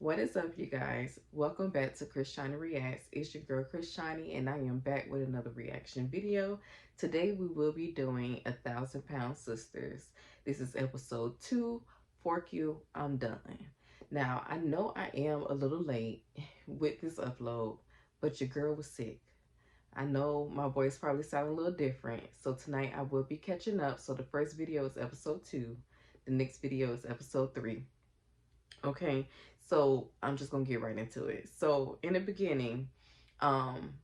What is up, you guys? Welcome back to Chris Shiny Reacts. It's your girl Chris Shiny, and I am back with another reaction video. Today we will be doing 1,000 Pound Sisters. This is episode 2. Fork you, I'm done. Now I know I am a little late with this upload, but your girl was sick. I know my voice probably sounded a little different, so tonight I will be catching up. So the first video is episode 2. The next video is episode 3. Okay, so I'm just gonna get right into it. So in the beginning, um,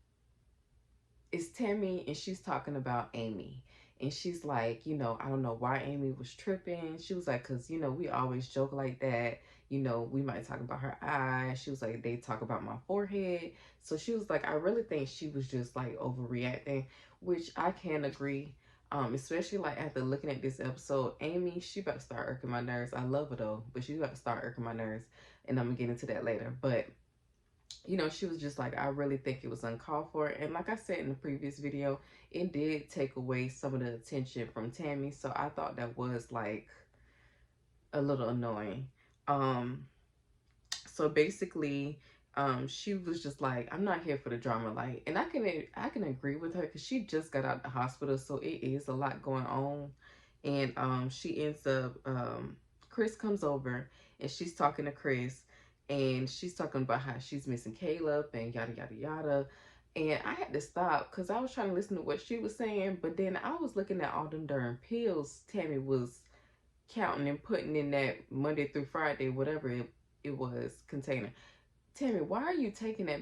it's Tammy and she's talking about Amy. And she's like, I don't know why Amy was tripping. She was like, because, we always joke like that. We might talk about her eyes. She was like, they talk about my forehead. So she was like, I really think she was just like overreacting, which I can agree. Especially like after looking at this episode, Amy, she about to start irking my nerves. I love her though, but she's about to start irking my nerves. And I'm gonna get into that later. But she was just like, I really think it was uncalled for. And like I said in the previous video, it did take away some of the attention from Tammy. So I thought that was like a little annoying. Um, so basically, she was just like, I'm not here for the drama. Like, and I can agree with her because she just got out of the hospital. So it is a lot going on. And she ends up, Chris comes over and she's talking to Chris and she's talking about how she's missing Caleb and yada yada yada. And I had to stop because I was trying to listen to what she was saying, but then I was looking at all them darn pills Tammy was counting and putting in that Monday through Friday, whatever it was, container. Tammy, why are you taking that?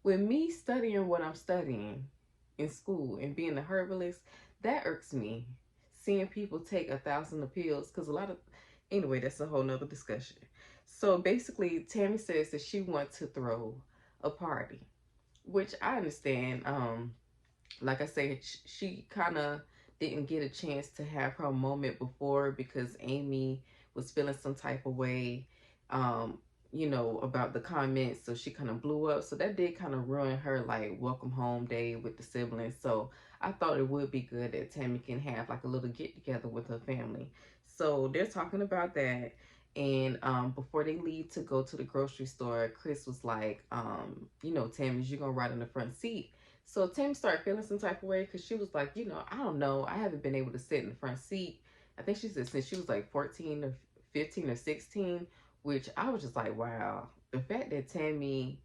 With me studying what I'm studying in school and being a herbalist, that irks me. Seeing people take 1,000 of pills, because a lot of, anyway, that's a whole nother discussion. So basically, Tammy says that she wants to throw a party, which I understand. Like I said, she kind of didn't get a chance to have her moment before because Amy was feeling some type of way, um, about the comments. So she kind of blew up. So that did kind of ruin her like welcome home day with the siblings. So I thought it would be good that Tammy can have like a little get together with her family. So they're talking about that. And before they leave to go to the grocery store, Chris was like, Tammy, you're going to ride in the front seat. So Tim started feeling some type of way because she was like, I don't know. I haven't been able to sit in the front seat. I think she said since she was like 14 or 15 or 16, which I was just like, wow. The fact that Tammy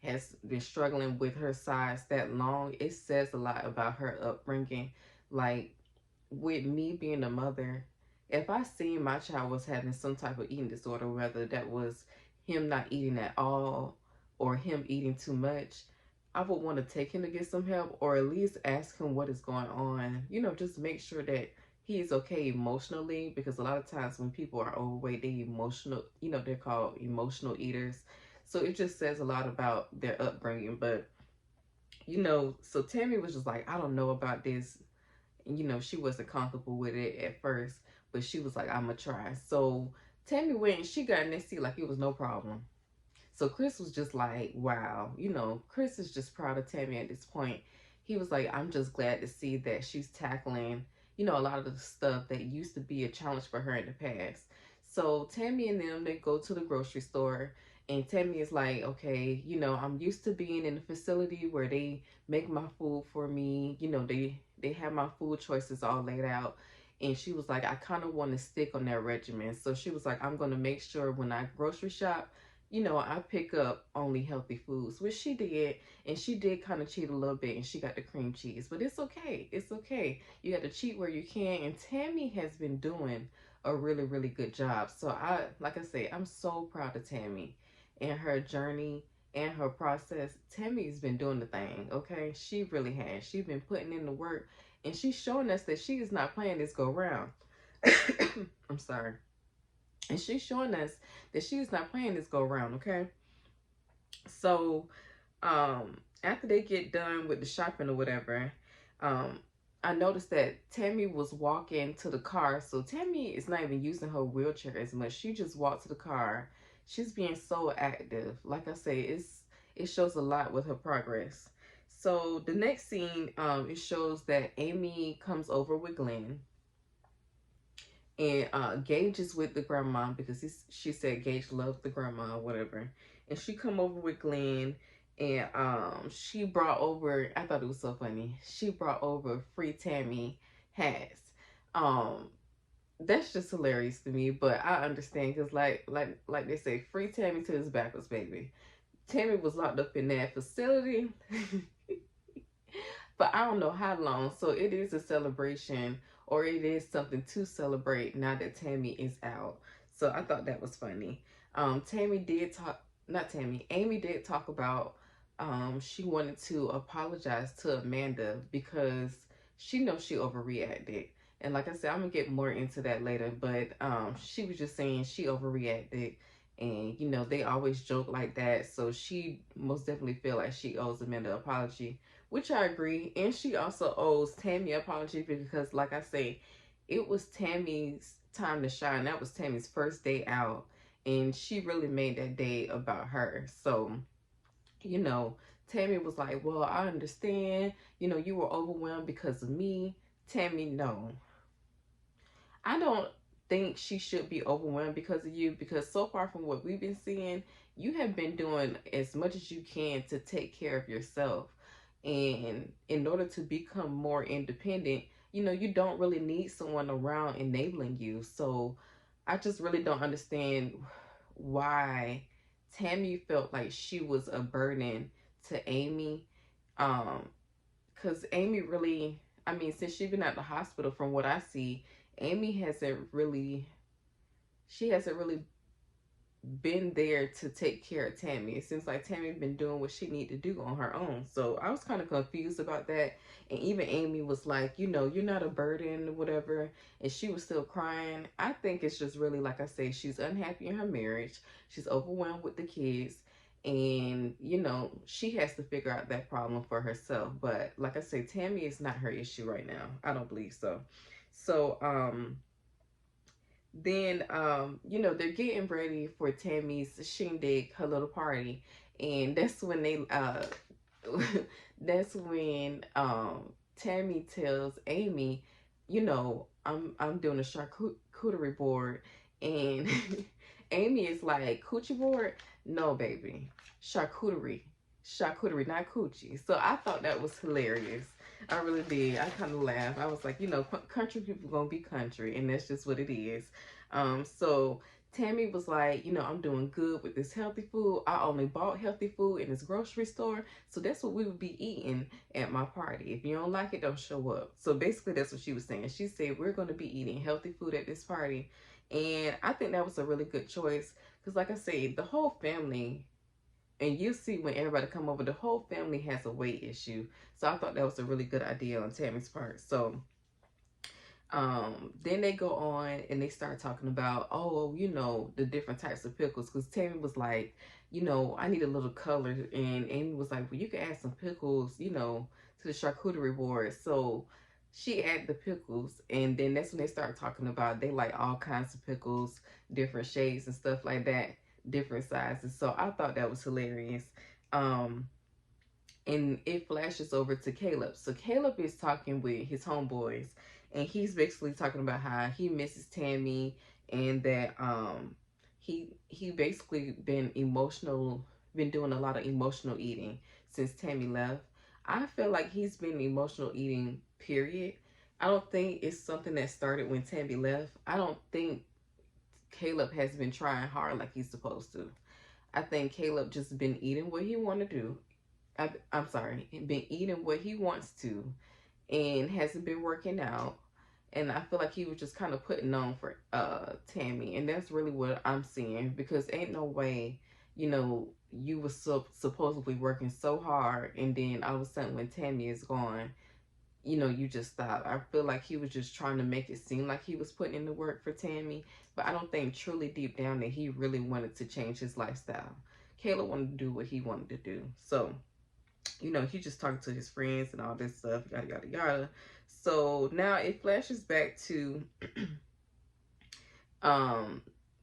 has been struggling with her size that long, it says a lot about her upbringing. Like, with me being a mother, if I seen my child was having some type of eating disorder, whether that was him not eating at all or him eating too much, I would want to take him to get some help or at least ask him what is going on. Just make sure that he's okay emotionally because a lot of times when people are overweight, they emotional, they're called emotional eaters. So it just says a lot about their upbringing. But, so Tammy was just like, I don't know about this. And, she wasn't comfortable with it at first, but she was like, I'm going to try. So Tammy went and she got in that seat like it was no problem. So Chris was just like, wow, Chris is just proud of Tammy at this point. He was like, I'm just glad to see that she's tackling, a lot of the stuff that used to be a challenge for her in the past. So Tammy and them, they go to the grocery store and Tammy is like, okay, I'm used to being in a facility where they make my food for me. They have my food choices all laid out. And she was like, I kind of want to stick on that regimen. So she was like, I'm going to make sure when I grocery shop, I pick up only healthy foods, which she did. And she did kind of cheat a little bit and she got the cream cheese. But it's okay. It's okay. You got to cheat where you can. And Tammy has been doing a really, really good job. So like I said, I'm so proud of Tammy and her journey and her process. Tammy's been doing the thing, okay? She really has. She's been putting in the work and she's showing us that she is not playing this go round. I'm sorry. And she's showing us that she's not playing this go round, okay? So, after they get done with the shopping or whatever, um, I noticed that Tammy was walking to the car. So Tammy is not even using her wheelchair as much. She just walked to the car. She's being so active. Like I say, it shows a lot with her progress. So the next scene, it shows that Amy comes over with Glenn. And Gage is with the grandma because she said Gage loves the grandma or whatever. And she come over with Glenn, and she brought over, I thought it was so funny, she brought over free Tammy hats. Um, that's just hilarious to me, but I understand because like they say, free Tammy to his backwards, baby. Tammy was locked up in that facility but I don't know how long. So it is a celebration, or it is something to celebrate now that Tammy is out. So I thought that was funny. Tammy did talk, not Tammy, Amy did talk about she wanted to apologize to Amanda because she knows she overreacted. And like I said, I'm gonna get more into that later, but she was just saying she overreacted, and you know they always joke like that, so she most definitely feel like she owes Amanda an apology, which I agree. And she also owes Tammy an apology because, like I say, it was Tammy's time to shine. That was Tammy's first day out, and she really made that day about her. So, you know, Tammy was like, well, I understand, you know, you were overwhelmed because of me. Tammy, no. I don't think she should be overwhelmed because of you, because so far from what we've been seeing, you have been doing as much as you can to take care of yourself. And in order to become more independent, you know, you don't really need someone around enabling you. So I just really don't understand why Tammy felt like she was a burden to Amy. Because Amy really, I mean, since she's been at the hospital, from what I see, Amy hasn't really been there to take care of Tammy. It seems like Tammy been doing what she need to do on her own. So I was kind of confused about that. And even Amy was like, you know, you're not a burden, whatever. And she was still crying. I think it's just really, like I say, she's unhappy in her marriage. She's overwhelmed with the kids. And, you know, she has to figure out that problem for herself. But like I say, Tammy is not her issue right now. I don't believe so. So, then you know, they're getting ready for Tammy's shindig, her little party, and that's when they that's when Tammy tells Amy, you know, I'm doing a charcuterie board, and Amy is like, coochie board? No, baby, charcuterie, charcuterie, not coochie. So I thought that was hilarious. I really did. I kind of laughed. I was like, you know, country people gonna be country, and that's just what it is. So Tammy was like, you know, I'm doing good with this healthy food. I only bought healthy food in this grocery store, so that's what we would be eating at my party. If you don't like it, don't show up. So basically, that's what she was saying. She said we're gonna be eating healthy food at this party, and I think that was a really good choice because, like I said, the whole family, and you see when everybody come over, the whole family has a weight issue. So I thought that was a really good idea on Tammy's part. So then they go on and they start talking about, oh, you know, the different types of pickles, because Tammy was like, you know, I need a little color, and Amy was like, well, you can add some pickles, you know, to the charcuterie board. So she added the pickles, and then that's when they start talking about they like all kinds of pickles, different shades and stuff like that, different sizes. So I thought that was hilarious. um and it flashes over to Caleb. So Caleb is talking with his homeboys, and he's basically talking about how he misses Tammy, and that he basically been doing a lot of emotional eating since Tammy left. I feel like he's been emotional eating, period. I don't think it's something that started when Tammy left. I don't think Caleb has been trying hard like he's supposed to. I think Caleb just been eating what he want to do. I'm sorry, been eating what he wants to, and hasn't been working out. And I feel like he was just kind of putting on for Tammy, and that's really what I'm seeing, because ain't no way, you know, you were supposedly working so hard, and then all of a sudden when Tammy is gone, you know, you just stop. I feel like he was just trying to make it seem like he was putting in the work for Tammy, but I don't think truly deep down that he really wanted to change his lifestyle. Caleb wanted to do what he wanted to do. So, you know, he just talking to his friends and all this stuff, yada, yada, yada. So now it flashes back to um,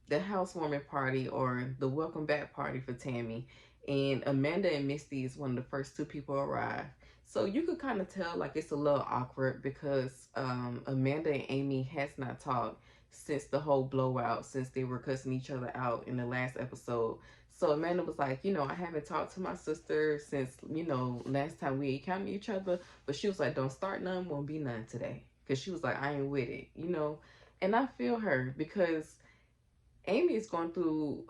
the housewarming party, or the welcome back party for Tammy. And Amanda and Misty is one of the first two people arrive. So you could kind of tell like it's a little awkward because Amanda and Amy has not talked since the whole blowout, since they were cussing each other out in the last episode. So Amanda was like, I haven't talked to my sister since, last time we encountered each other. But she was like, don't start none, won't be none today. Because she was like, I ain't with it. And I feel her because Amy is going through,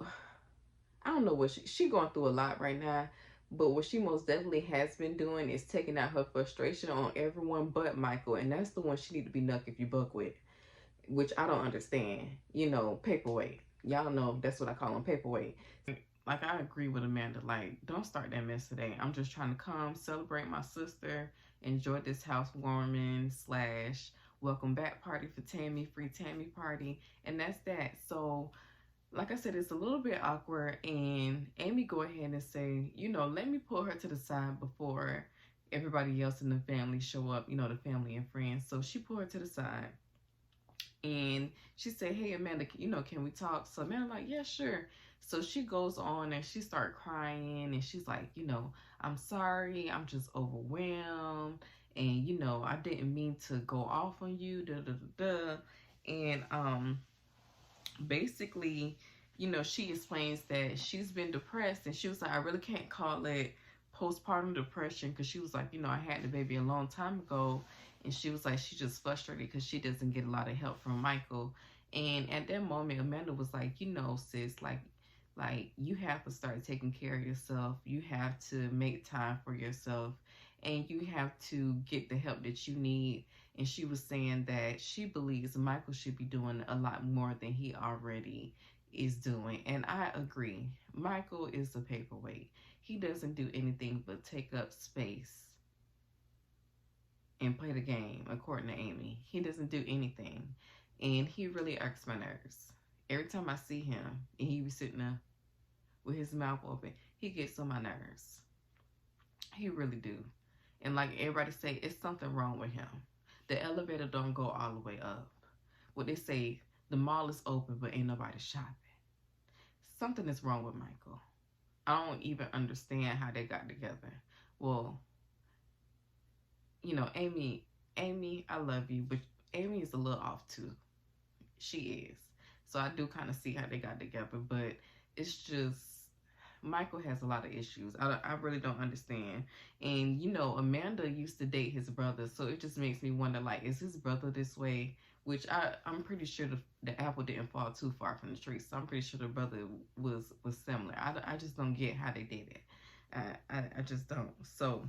I don't know what she going through a lot right now. But what she most definitely has been doing is taking out her frustration on everyone but Michael. And that's the one she need to be knuck if you buck with, which I don't understand. Paperweight. Y'all know that's what I call him, paperweight. Like, I agree with Amanda. Like, don't start that mess today. I'm just trying to come celebrate my sister, enjoy this housewarming / welcome back party for Tammy, free Tammy party, and that's that. So, like I said, it's a little bit awkward, and Amy go ahead and say, let me pull her to the side before everybody else in the family show up, the family and friends. So she pulled her to the side, and she said, hey, Amanda, can we talk? So Amanda like, yeah, sure. So she goes on and she started crying, and she's like, I'm sorry, I'm just overwhelmed, and I didn't mean to go off on you, da da da da. And basically, she explains that she's been depressed, and she was like, I really can't call it postpartum depression, because she was like, I had the baby a long time ago, and she was like, she's just frustrated because she doesn't get a lot of help from Michael. And at that moment, Amanda was like, sis, like you have to start taking care of yourself. You have to make time for yourself, and you have to get the help that you need. And she was saying that she believes Michael should be doing a lot more than he already is doing. And I agree. Michael is a paperweight. He doesn't do anything but take up space and play the game, according to Amy. He doesn't do anything. And he really irks my nerves. Every time I see him and he be sitting there with his mouth open, he gets on my nerves. He really do. And like everybody say, it's something wrong with him. The elevator don't go all the way up. What they say, the mall is open, but ain't nobody shopping. Something is wrong with Michael. I don't even understand how they got together. Well, Amy, I love you, but Amy is a little off too. She is. So I do kind of see how they got together, but it's just, Michael has a lot of issues. I really don't understand. And, Amanda used to date his brother, so it just makes me wonder, like, is his brother this way? Which I'm pretty sure the apple didn't fall too far from the tree, so I'm pretty sure the brother was similar. I just don't get how they did it. I just don't. So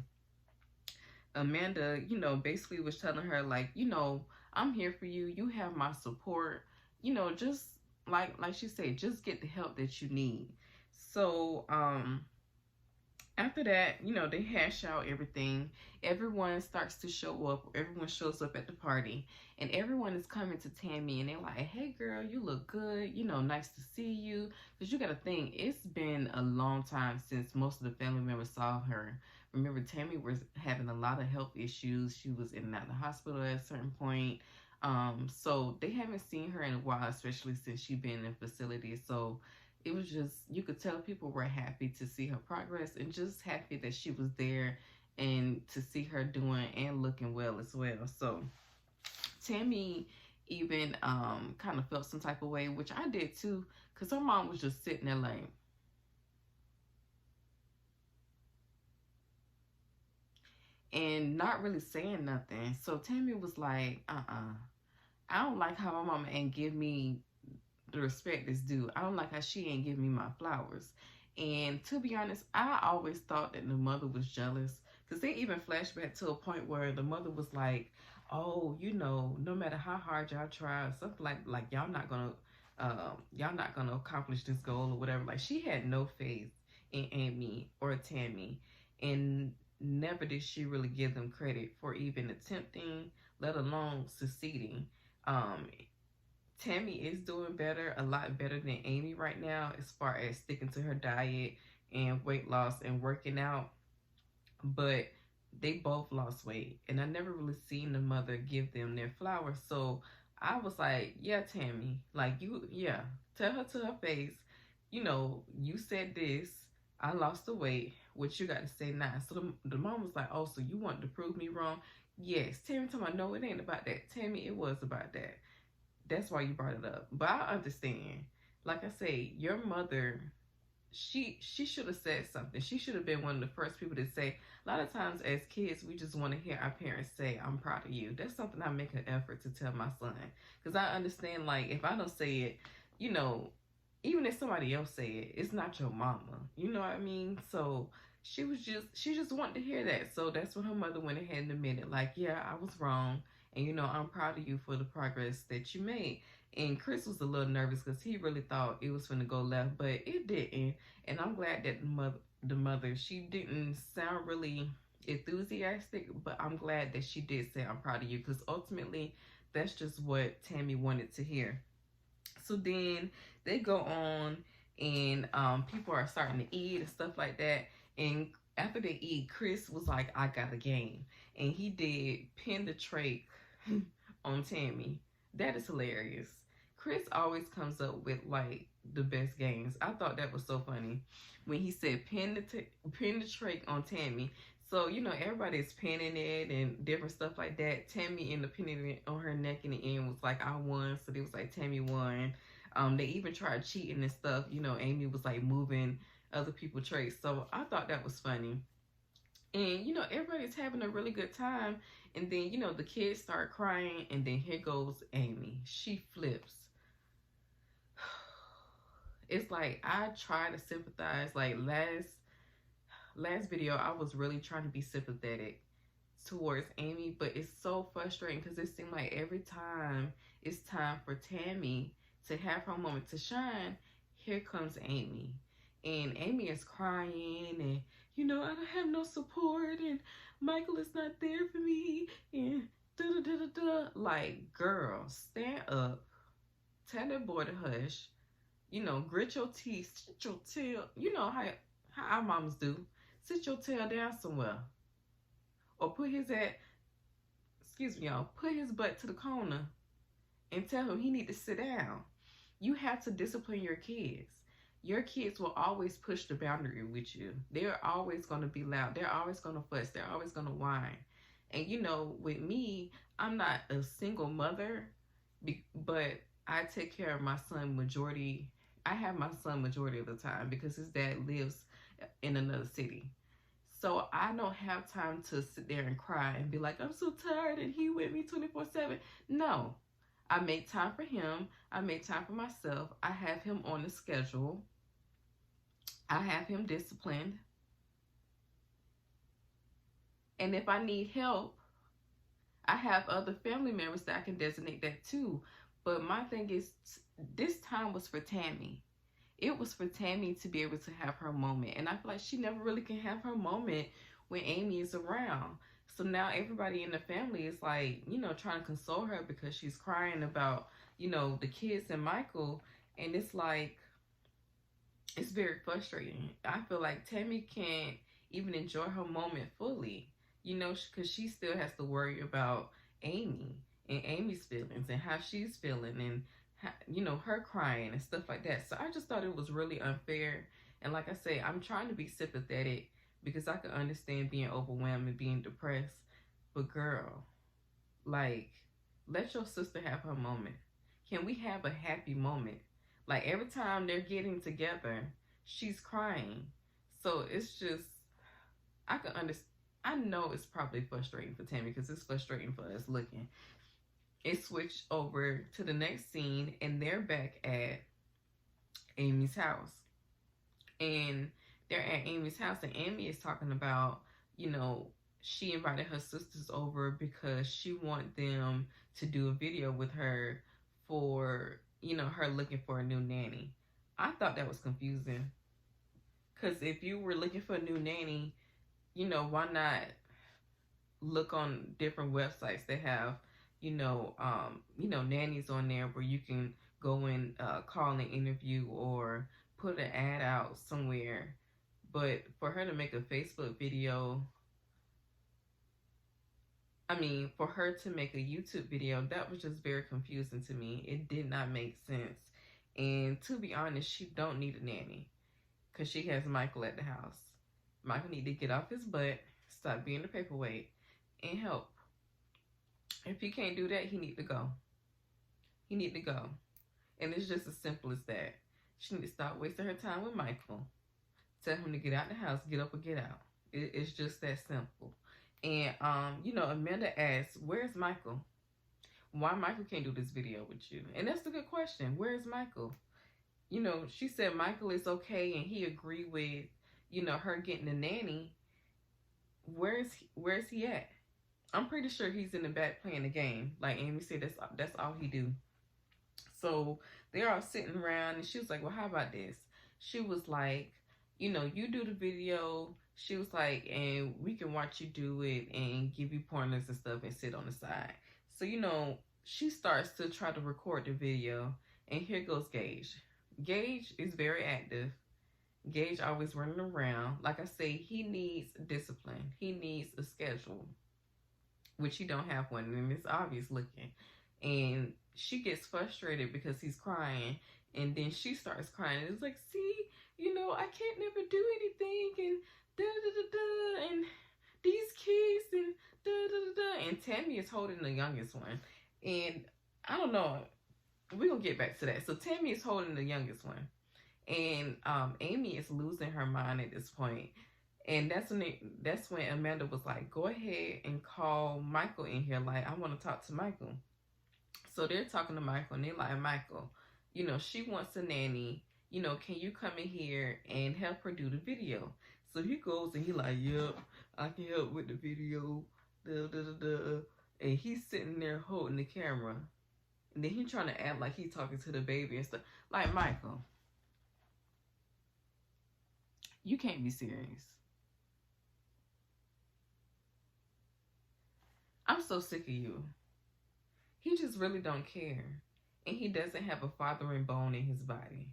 Amanda, basically was telling her, like, I'm here for you. You have my support. Just like she said, just get the help that you need. So, after that, they hash out everything. Everyone starts to show up. Everyone shows up at the party, and everyone is coming to Tammy, and they're like, hey, girl, you look good. Nice to see you. Because you got to think, it's been a long time since most of the family members saw her. Remember, Tammy was having a lot of health issues. She was in and out of the hospital at a certain point. So they haven't seen her in a while, especially since she's been in facility. So it was just, you could tell people were happy to see her progress, and just happy that she was there and to see her doing and looking well as well. So Tammy even kind of felt some type of way, which I did too, because her mom was just sitting there like, and not really saying nothing. So Tammy was like, I don't like how my mama ain't give me the respect is due. I don't like how she ain't give me my flowers. And to be honest, I always thought that the mother was jealous, because they even flashed back to a point where the mother was like, oh, no matter how hard y'all try, something like y'all not gonna accomplish this goal or whatever. Like, she had no faith in Amy or Tammy, and never did she really give them credit for even attempting, let alone succeeding. Tammy is doing better, a lot better than Amy right now, as far as sticking to her diet and weight loss and working out. But they both lost weight, and I never really seen the mother give them their flowers. So I was like, yeah, Tammy, like, tell her to her face, you said this, I lost the weight, what you got to say now? So the mom was like, oh, so you want to prove me wrong? Yes. Tammy told me, no, it ain't about that. Tammy, it was about that. that's why you brought it up. But I understand. Like I say, your mother, she should have said something. She should have been one of the first people to say. A lot of times as kids, we just want to hear our parents say, "I'm proud of you." That's something I make an effort to tell my son, because I understand, like, if I don't say it, you know, even if somebody else say it, it's not your mama. You know what I mean? So she just wanted to hear that. So that's when her mother went ahead and admitted, like, yeah, I was wrong, and I'm proud of you for the progress that you made. And Chris was a little nervous because he really thought it was going to go left, but it didn't. And I'm glad that the mother, she didn't sound really enthusiastic, but I'm glad that she did say, "I'm proud of you," because ultimately, that's just what Tammy wanted to hear. So then they go on, and people are starting to eat and stuff like that. And after they eat, Chris was like, "I got a game," and he did pin the trait on Tammy. That is hilarious. Chris always comes up with like the best games. I thought that was so funny when he said pin the trait on Tammy. So everybody's pinning it and different stuff like that. Tammy ended up pinning it on her neck in the end, was like, "I won," so they was like, "Tammy won." They even tried cheating and stuff. Amy was like moving other people's traits. So I thought that was funny. And everybody's having a really good time. And then the kids start crying, and then here goes Amy. She flips. It's like I try to sympathize. Like last video, I was really trying to be sympathetic towards Amy, but it's so frustrating because it seemed like every time it's time for Tammy to have her moment to shine, here comes Amy. And Amy is crying, and I don't have no support, and Michael is not there for me, and da da da da da. Like, girl, stand up, tell that boy to hush, grit your teeth, sit your tail. You know how our moms do. Sit your tail down somewhere. Or put his butt to the corner and tell him he need to sit down. You have to discipline your kids. Your kids will always push the boundary with you. They're always going to be loud. They're always going to fuss. They're always going to whine. And with me, I'm not a single mother, but I take care of my son majority. I have my son majority of the time because his dad lives in another city. So I don't have time to sit there and cry and be like, "I'm so tired and he with me 24/7. No, I make time for him. I make time for myself. I have him on the schedule. I have him disciplined. And if I need help, I have other family members that I can designate that too. But my thing is, this time was for Tammy. It was for Tammy to be able to have her moment. And I feel like she never really can have her moment when Amy is around. So now everybody in the family is like, trying to console her because she's crying about, the kids and Michael. And it's like, it's very frustrating. I feel like Tammy can't even enjoy her moment fully, because she still has to worry about Amy and Amy's feelings and how she's feeling, and her crying and stuff like that. So I just thought it was really unfair. And like I say, I'm trying to be sympathetic because I can understand being overwhelmed and being depressed. But girl, like, let your sister have her moment. Can we have a happy moment? Like, every time they're getting together, she's crying. So it's just, I can understand. I know it's probably frustrating for Tammy because it's frustrating for us looking. It switched over to the next scene, and they're back at Amy's house. And they're at Amy's house, and Amy is talking about, she invited her sisters over because she wanted them to do a video with her for, her looking for a new nanny. I thought that was confusing. Because if you were looking for a new nanny, why not look on different websites that have, nannies on there where you can go and call an interview or put an ad out somewhere. But for her to make a Facebook video, for her to make a YouTube video, that was just very confusing to me. It did not make sense. And to be honest, she don't need a nanny because she has Michael at the house. Michael need to get off his butt, stop being the paperweight, and help. If he can't do that, he need to go. He need to go. And it's just as simple as that. She need to stop wasting her time with Michael. Tell him to get out the house, get up or get out. It's just that simple. And you know, Amanda asks, "Where's Michael? Why Michael can't do this video with you?" And that's a good question. Where's Michael? You know, she said Michael is okay and he agreed with, you know, her getting a nanny. Where's he at? I'm pretty sure he's in the back playing the game. Like Amy said, that's all he do. So they're all sitting around and she was like, "Well, how about this?" She was like, "You know, you do the video." She was like, "And we can watch you do it and give you pointers and stuff and sit on the side." So, you know, she starts to try to record the video, and here goes Gage. Gage is very active. Gage always running around. Like I say, he needs discipline. He needs a schedule, which he don't have one, and it's obvious looking. And she gets frustrated because he's crying, and then she starts crying. It's like, "See, you know, I can't never do anything, and da da da da, and these kids, and da da da da." And Tammy is holding the youngest one, and I don't know. We're gonna get back to that. So Tammy is holding the youngest one, and Amy is losing her mind at this point. And that's when Amanda was like, "Go ahead and call Michael in here. Like, I want to talk to Michael." So they're talking to Michael, and they're like, "Michael, you know, she wants a nanny. You know, can you come in here and help her do the video?" So he goes and he like, "Yep, I can help with the video." Da, da, da, da. And he's sitting there holding the camera. And then he's trying to act like he's talking to the baby and stuff. Like, Michael, you can't be serious. I'm so sick of you. He just really don't care. And he doesn't have a fathering bone in his body.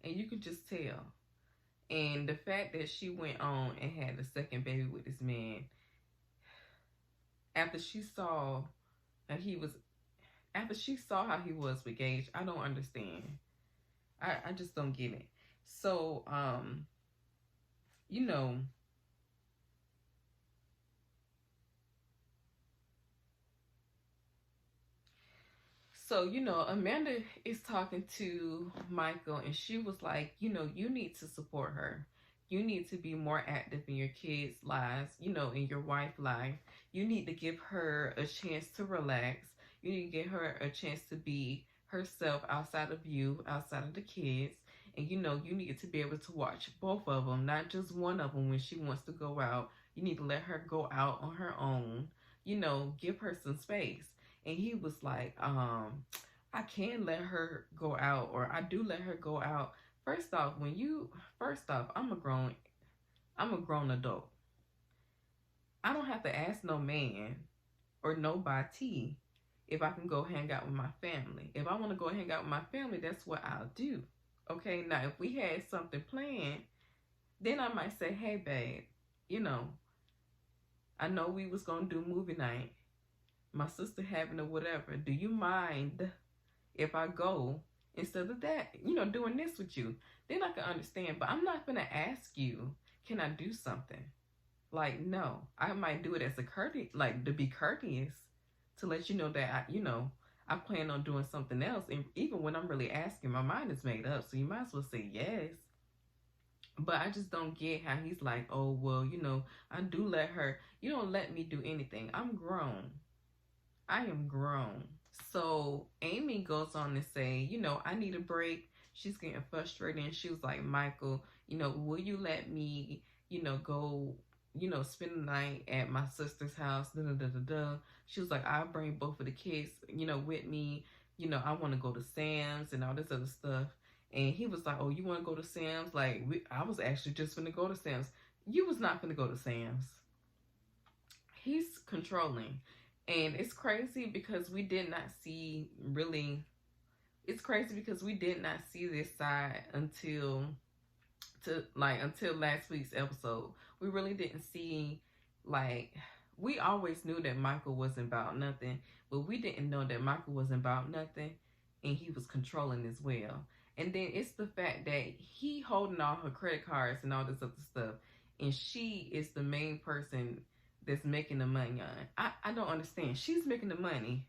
And you can just tell. And the fact that she went on and had the second baby with this man, after she saw that he was, after she saw how he was with Gage, I don't understand. I just don't get it. So, you know, Amanda is talking to Michael, and she was like, "You know, you need to support her. You need to be more active in your kids' lives, you know, in your wife's life. You need to give her a chance to relax. You need to give her a chance to be herself outside of you, outside of the kids. And, you know, you need to be able to watch both of them, not just one of them when she wants to go out. You need to let her go out on her own, you know, give her some space." And he was like, "I can let her go out, or I do let her go out." First off, I'm a grown adult. I don't have to ask no man or nobody if I can go hang out with my family. If I want to go hang out with my family, that's what I'll do. Okay, now if we had something planned, then I might say, "Hey babe, you know, I know we was gonna do movie night. My sister having or whatever. Do you mind if I go instead of that, you know, doing this with you?" Then I can understand. But I'm not gonna ask you, "Can I do something?" Like, no. I might do it as a courteous, like to be courteous, to let you know that I plan on doing something else. And even when I'm really asking, my mind is made up. So you might as well say yes. But I just don't get how he's like, "Oh, well, you know, I do let her." You don't let me do anything. I'm grown. I am grown. So Amy goes on to say, "You know, I need a break." She's getting frustrated, and she was like, "Michael, you know, will you let me, you know, go, you know, spend the night at my sister's house?" Da, da, da, da, da. She was like, "I'll bring both of the kids, you know, with me. You know, I want to go to Sam's and all this other stuff." And he was like, "Oh, you want to go to Sam's? Like, I was actually just going to go to Sam's." You was not going to go to Sam's. He's controlling. And it's crazy because we did not see really, it's crazy because we did not see this side until last week's episode. We really didn't see, like, we always knew that Michael wasn't about nothing, but we didn't know that Michael wasn't about nothing and he was controlling as well. And then it's the fact that he holding all her credit cards and all this other stuff, and she is the main person that's making the money on. I don't understand. She's making the money,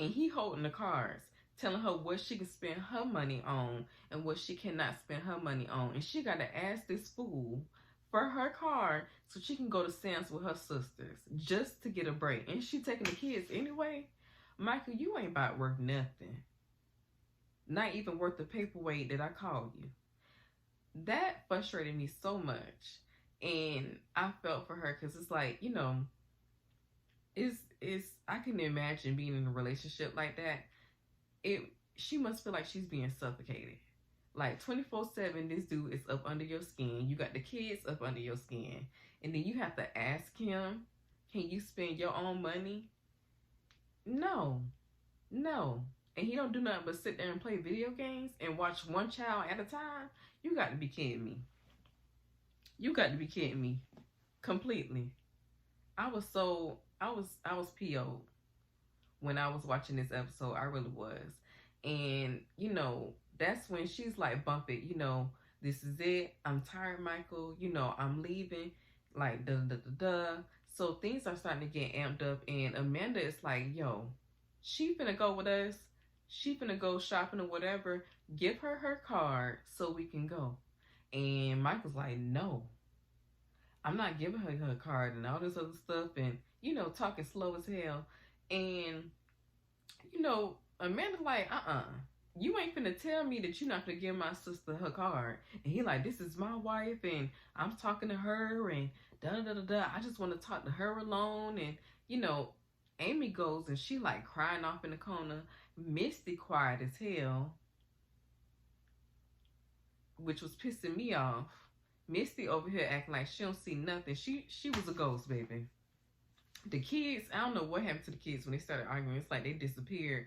And he holding the cards, telling her what she can spend her money on and what she cannot spend her money on. And she got to ask this fool for her card so she can go to Sam's with her sisters just to get a break. And she taking the kids anyway. Michael, you ain't about worth nothing. Not even worth the paperweight that I called you. That frustrated me so much. And I felt for her because it's like, you know, it's I can imagine being in a relationship like that. She must feel like she's being suffocated. Like 24/7, this dude is up under your skin. You got the kids up under your skin. And then you have to ask him, can you spend your own money? No. No. And he don't do nothing but sit there and play video games and watch one child at a time. You got to be kidding me. You got to be kidding me. Completely. I was PO'd when I was watching this episode. I really was. And, you know, that's when she's like, bump it, you know, this is it. I'm tired, Michael. You know, I'm leaving. Like, So things are starting to get amped up. And Amanda is like, yo, she finna go with us. She finna go shopping or whatever. Give her her card so we can go. And Michael's like, no, I'm not giving her her card and all this other stuff. And, you know, talking slow as hell. And, you know, Amanda's like, you ain't finna tell me that you're not gonna give my sister her card. And he like, this is my wife and I'm talking to her and da-da-da-da-da. I just want to talk to her alone. And, you know, Amy goes and she like crying off in the corner. Misty quiet as hell, which was pissing me off. Misty over here acting like she don't see nothing. She was a ghost, baby. The kids, I don't know what happened to the kids when they started arguing. It's like they disappeared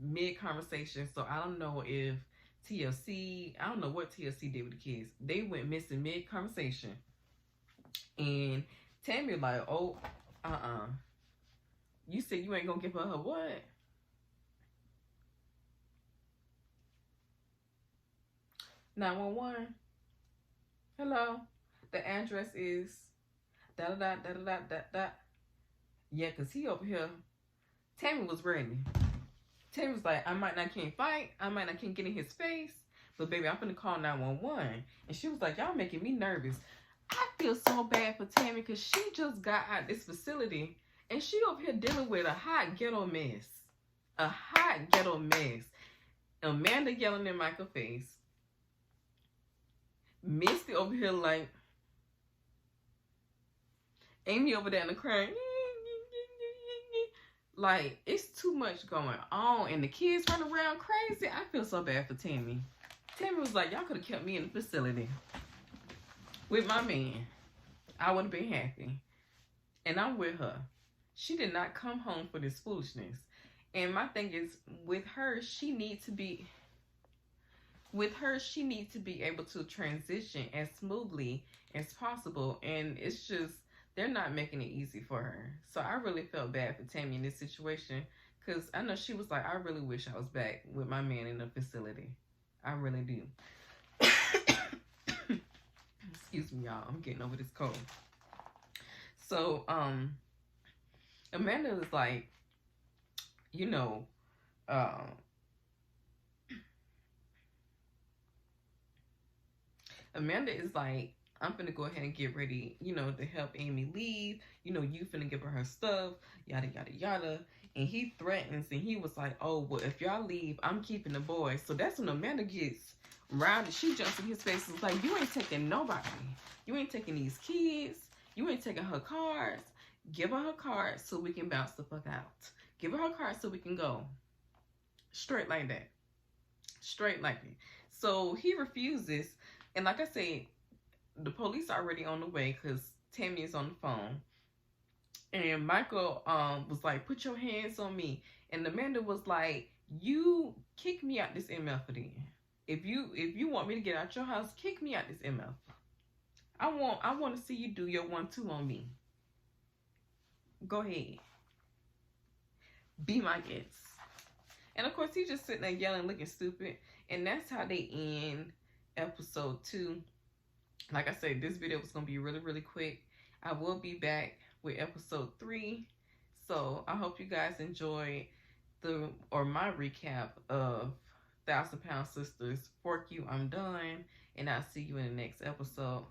mid-conversation. So I don't know if TLC, I don't know what TLC did with the kids. They went missing mid-conversation. And Tammy like, oh, you said you ain't gonna give her her what? $911. Hello. The address is da-da-da-da-da-da-da. Yeah, because he over here. Tammy was ready. Tammy was like, I might not can't fight. I might not can't get in his face. But baby, I'm finna call 911. And she was like, y'all making me nervous. I feel so bad for Tammy because she just got out this facility. And she over here dealing with a hot ghetto mess. A hot ghetto mess. Amanda yelling in Michael's face. Misty over here like, Amy over there in the crying. Like, it's too much going on. And the kids run around crazy. I feel so bad for Tammy. Tammy was like, y'all could have kept me in the facility with my man. I would have been happy. And I'm with her. She did not come home for this foolishness. And my thing is, with her, she needs to be able to transition as smoothly as possible. And it's just, they're not making it easy for her. So I really felt bad for Tammy in this situation. Because I know she was like, I really wish I was back with my man in the facility. I really do. Excuse me, y'all. I'm getting over this cold. So, Amanda was like, you know, Amanda is like, I'm finna go ahead and get ready, you know, to help Amy leave. You know, you finna give her her stuff, yada, yada, yada. And he threatens, and he was like, oh, well, if y'all leave, I'm keeping the boys. So that's when Amanda gets rounded. She jumps in his face and is like, you ain't taking nobody. You ain't taking these kids. You ain't taking her cards. Give her her cards so we can bounce the fuck out. Give her her cards so we can go. Straight like that. Straight like it. So he refuses. And like I said, the police are already on the way because Tammy is on the phone. And Michael was like, put your hands on me. And Amanda was like, you kick me out this MF then. If you want me to get out your house, kick me out this MF. I want to see you do your 1-2 on me. Go ahead. Be my guest. And of course, he's just sitting there yelling, looking stupid. And that's how they end episode 2. Like I said, this video was going to be really, really quick. I will be back with episode 3. So I hope you guys enjoyed my recap of 1,000 Pound Sisters. Fork you, I'm done, and I'll see you in the next episode.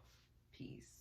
Peace.